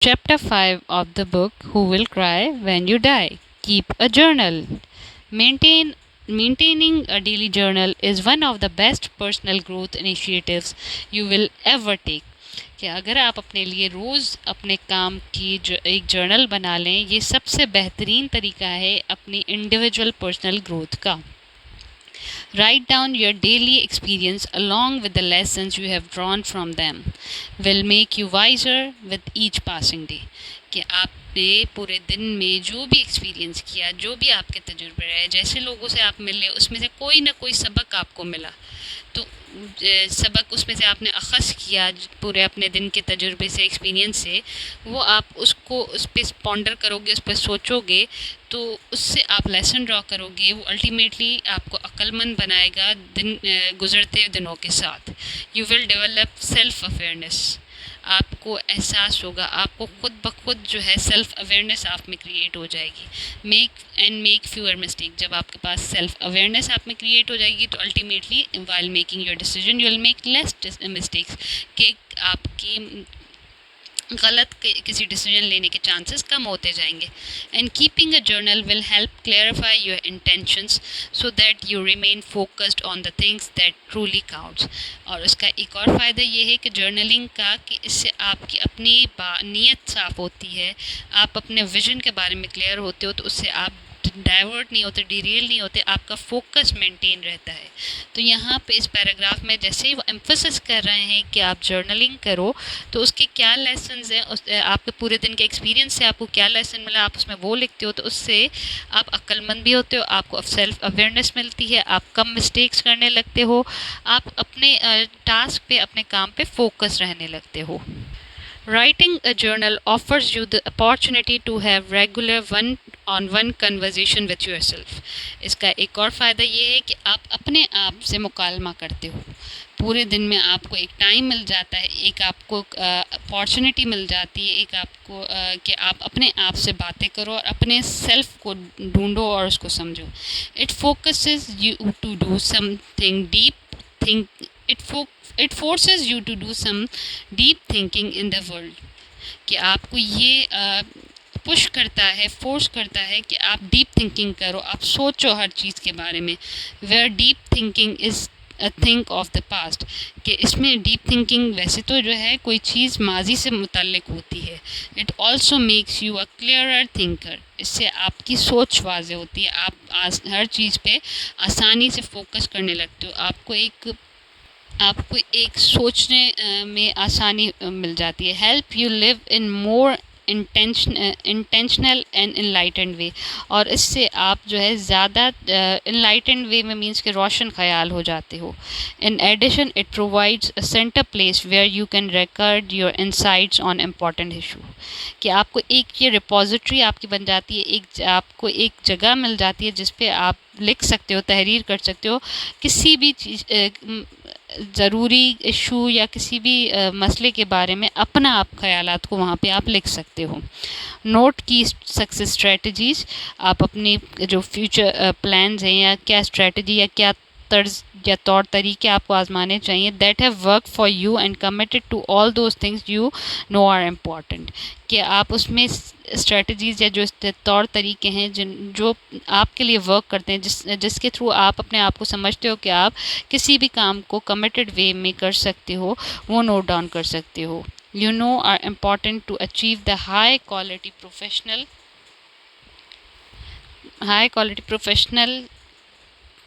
Chapter 5 of the book Who Will Cry When You Die? Keep a journal. Maintaining a daily journal is one of the best personal growth initiatives you will ever take. कि अगर आप अपने लिए रोज़ अपने काम की एक journal बना लें, ये सबसे बेहतरीन तरीका है अपनी इंडिविजुअल पर्सनल ग्रोथ का. Write down your daily experience along with the lessons you have drawn from them. Will make you wiser with each passing day. कि आपने पूरे दिन में जो भी एक्सपीरियंस किया, जो भी आपके तजुर्बे रहे, जैसे लोगों से आप मिले, उसमें से कोई ना कोई सबक आपको मिला, तो सबक उसमें से आपने अख़ज़ किया पूरे अपने दिन के तजुर्बे से, एक्सपीरियंस से, वो आप उसको उस पर पॉन्डर करोगे, उस पर सोचोगे, तो उससे आप लेसन ड्रॉ करोगे. वो अल्टीमेटली आपको अक्लमंद बनाएगा दिन गुज़रते दिनों के साथ. You will develop self awareness. आपको एहसास होगा, आपको खुद ब खुद जो है सेल्फ़ अवेयरनेस आप में क्रिएट हो जाएगी. Make fewer mistake. जब आपके पास सेल्फ़ अवेयरनेस आप में क्रिएट हो जाएगी, तो ultimately while making your decision you will make less mistakes. कि आपकी गलत किसी डिसीजन लेने के चांसेस कम होते जाएंगे. And keeping a journal will help clarify your intentions so that you remain focused on the things that truly counts. और उसका एक और फ़ायदा ये है कि जर्नलिंग का, कि इससे आपकी अपनी नीयत साफ़ होती है, आप अपने विजन के बारे में क्लियर होते हो, तो उससे आप डाइवर्ट नहीं होते, डिरेल नहीं होते, आपका फोकस मेंटेन रहता है. तो यहाँ पे इस पैराग्राफ में जैसे ही वो एम्फोसिस कर रहे हैं कि आप जर्नलिंग करो, तो उसके क्या लेसन्स हैं, आपके पूरे दिन के एक्सपीरियंस से आपको क्या लेसन मिला, आप उसमें वो लिखते हो, तो उससे आप अक्लमंद भी होते हो, आपको सेल्फ अवेयरनेस मिलती है, आप कम मिस्टेक्स करने लगते हो, आप अपने टास्क पे, अपने काम पे फोकस रहने लगते हो. Writing a journal offers you the opportunity to have regular one-on-one conversation with yourself. इसका एक और फ़ायदा ये है कि आप अपने आप से मुकालमा करते हो. पूरे दिन में आपको एक टाइम मिल जाता है, एक आपको अपॉर्चुनिटी मिल जाती है, एक आपको कि आप अपने आप से बातें करो और अपने सेल्फ को ढूंढो और उसको समझो. It focuses you to do something deep think. It forces you to do some deep thinking in the world. कि आपको ये पुश करता है, फोर्स करता है कि आप डीप थिंकिंग करो, आप सोचो हर चीज़ के बारे में. Where deep thinking is a think of the past. कि इसमें डीप थिंकिंग वैसे तो जो है कोई चीज़ माजी से मुतल्लिक होती है. It also makes you a clearer thinker. इससे आपकी सोच वाज़े होती है, आप हर चीज़ पे आसानी से फोकस करने लगते हो, आपको एक सोचने में आसानी मिल जाती है. Help you live in more intentional and enlightened way. और इससे आप जो है ज़्यादा इनलाइटेंड वे में मीन्स के रोशन ख्याल हो जाते हो. In addition it provides a centre place where you can record your insights on important issue. कि आपको एक ये रिपोजिटरी आपकी बन जाती है, आपको एक जगह मिल जाती है जिस पे आप लिख सकते हो, तहरीर कर सकते हो, किसी भी चीज़ ज़रूरी इशू या किसी भी मसले के बारे में अपना आप ख़यालात को वहाँ पे आप लिख सकते हो. नोट की सक्सेस स्ट्रेटजीज़. आप अपनी जो फ्यूचर प्लान्स हैं या क्या स्ट्रेटजी या क्या तर्ज या तौर तरीके आपको आजमाने चाहिए. That have work for you and committed to all those things you know are important. कि आप उसमें स्ट्रेटजीज़ या जो तौर तरीके हैं जो आपके लिए वर्क करते हैं, जिसके थ्रू आप अपने आप को समझते हो कि आप किसी भी काम को कमिटेड वे में कर सकते हो, वो नोट डाउन कर सकते हो. You know are important to achieve the high quality professional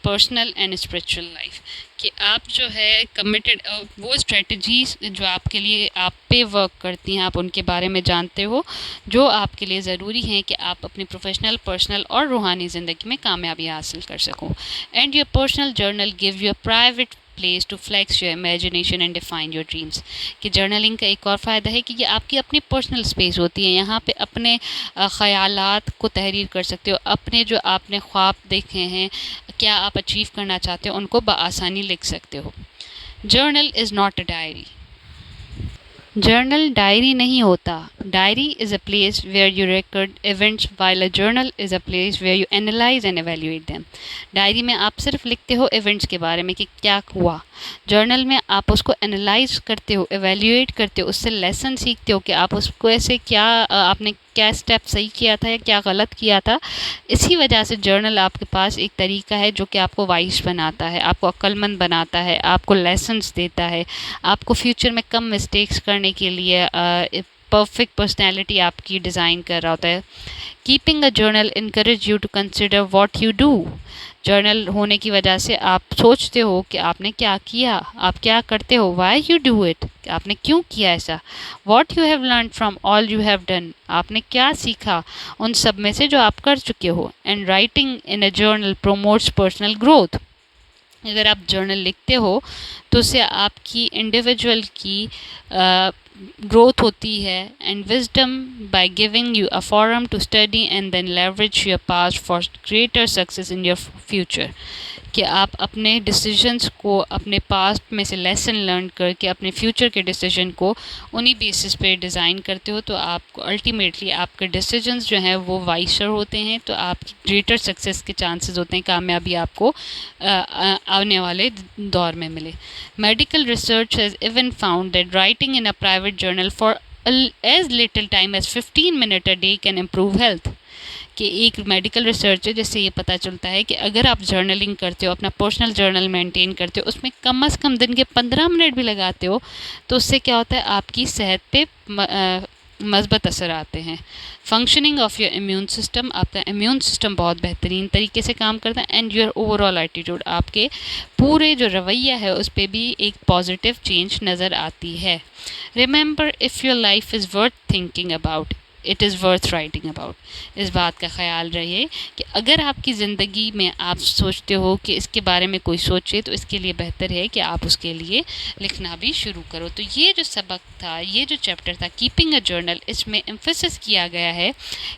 personal and spiritual life. कि आप जो है कमिटेड, वो स्ट्रेटजीज़ जो आपके लिए आप पे वर्क करती हैं, आप उनके बारे में जानते हो, जो आपके लिए ज़रूरी हैं कि आप अपनी प्रोफेशनल, पर्सनल और रूहानी ज़िंदगी में कामयाबी हासिल कर सको. And your personal journal give you a private place to flex your imagination and define your dreams. कि जर्नलिंग का एक और फ़ायदा है कि ये आपकी अपनी पर्सनल स्पेस होती है. यहाँ पे अपने ख़यालात को तहरीर कर सकते हो, अपने जो आपने ख्वाब देखे हैं, क्या आप अचीव करना चाहते हो, उनको बआसानी लिख सकते हो. Journal is not a diary. Journal diary नहीं होता. Diary is a place where you record events, while a journal is a place where you analyse and evaluate them. Diary में आप सिर्फ लिखते हो इवेंट्स के बारे में कि क्या हुआ, جرنل میں آپ اس کو انالائز کرتے ہو، ایویلیویٹ کرتے ہو، اس سے لیسن سیکھتے ہو کہ آپ اس کو ایسے کیا آپ نے کیا اسٹیپ صحیح کیا تھا یا کیا غلط کیا تھا. اسی وجہ سے جرنل آپ کے پاس ایک طریقہ ہے جو کہ آپ کو وائس بناتا ہے، آپ کو عقل مند بناتا ہے، آپ کو لیسنس دیتا ہے، آپ کو فیوچر میں کم مسٹیکس کرنے کے لیے پرفیکٹ پرسنالٹی آپ کی ڈیزائن کر رہا ہوتا ہے. Keeping a journal encourage you to consider what you do. Journal ہونے کی وجہ سے آپ سوچتے ہو کہ آپ نے کیا کیا، آپ کیا کرتے ہو، وائی یو ڈو اٹ، آپ نے کیوں کیا ایسا. What you have learn from all you have done, آپ نے کیا سیکھا ان سب میں سے جو آپ کر چکے ہو. And writing in a journal promotes personal growth. اگر آپ جرنل لکھتے ہو تو اس سے آپ کی انڈیویجول کی گروتھ ہوتی ہے. And wisdom by giving you a forum to study and then leverage your past for greater success in your future. کہ آپ اپنے ڈیسیجنس کو اپنے پاسٹ میں سے لیسن لرن کر کے اپنے فیوچر کے ڈیسیجن کو انہی بیسس پہ ڈیزائن کرتے ہو، تو آپ کو الٹیمیٹلی آپ کے ڈیسیجنس جو ہیں وہ وائسر ہوتے ہیں، تو آپ کی گریٹر سکسیس کے چانسز ہوتے ہیں، کامیابی آپ کو آنے والے دور میں ملے. Medical research has even found that writing in a private journal for as little time as 15 minute a day can improve health. کہ ایک میڈیکل ریسرچ ہے جس سے یہ پتہ چلتا ہے کہ اگر آپ جرنلنگ کرتے ہو، اپنا پرسنل جرنل مینٹین کرتے ہو، اس میں کم از کم دن کے 15 منٹ بھی لگاتے ہو، تو اس سے کیا ہوتا ہے آپ کی صحت پہ مثبت اثر آتے ہیں. Functioning of your immune system, آپ کا امیون سسٹم بہت بہترین طریقے سے کام کرتا ہے. And your over all attitude, آپ کے پورے جو رویہ ہے اس پہ بھی ایک پازیٹیو چینج نظر آتی ہے. Remember if your life is worth thinking about it is worth writing about. اس بات کا خیال رہے کہ اگر آپ کی زندگی میں آپ سوچتے ہو کہ اس کے بارے میں کوئی سوچے تو اس کے لیے بہتر ہے کہ آپ اس کے لیے لکھنا بھی شروع کرو. تو یہ جو سبق تھا، یہ جو چیپٹر تھا کیپنگ اے جرنل، اس میں ایمفیسس کیا گیا ہے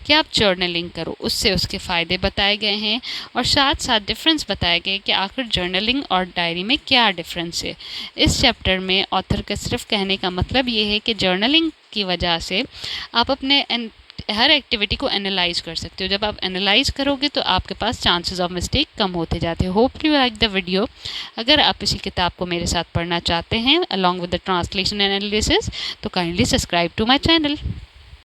کہ آپ جرنلنگ کرو. اس سے اس کے فائدے بتائے گئے ہیں اور ساتھ ساتھ ڈفرینس بتائے گئے کہ آخر جرنلنگ اور ڈائری میں کیا ڈفرینس ہے. اس چیپٹر میں آتھر کا صرف کہنے کا مطلب یہ ہے کہ جرنلنگ کی وجہ سے آپ اپنے ہر ایکٹیویٹی کو انالائز کر سکتے ہو. جب آپ انالائز کرو گے تو آپ کے پاس چانسز آف مسٹیک کم ہوتے جاتے ہیں. Hope you like the video. اگر آپ اسی کتاب کو میرے ساتھ پڑھنا چاہتے ہیں along with the translation and analysis تو kindly subscribe to my channel.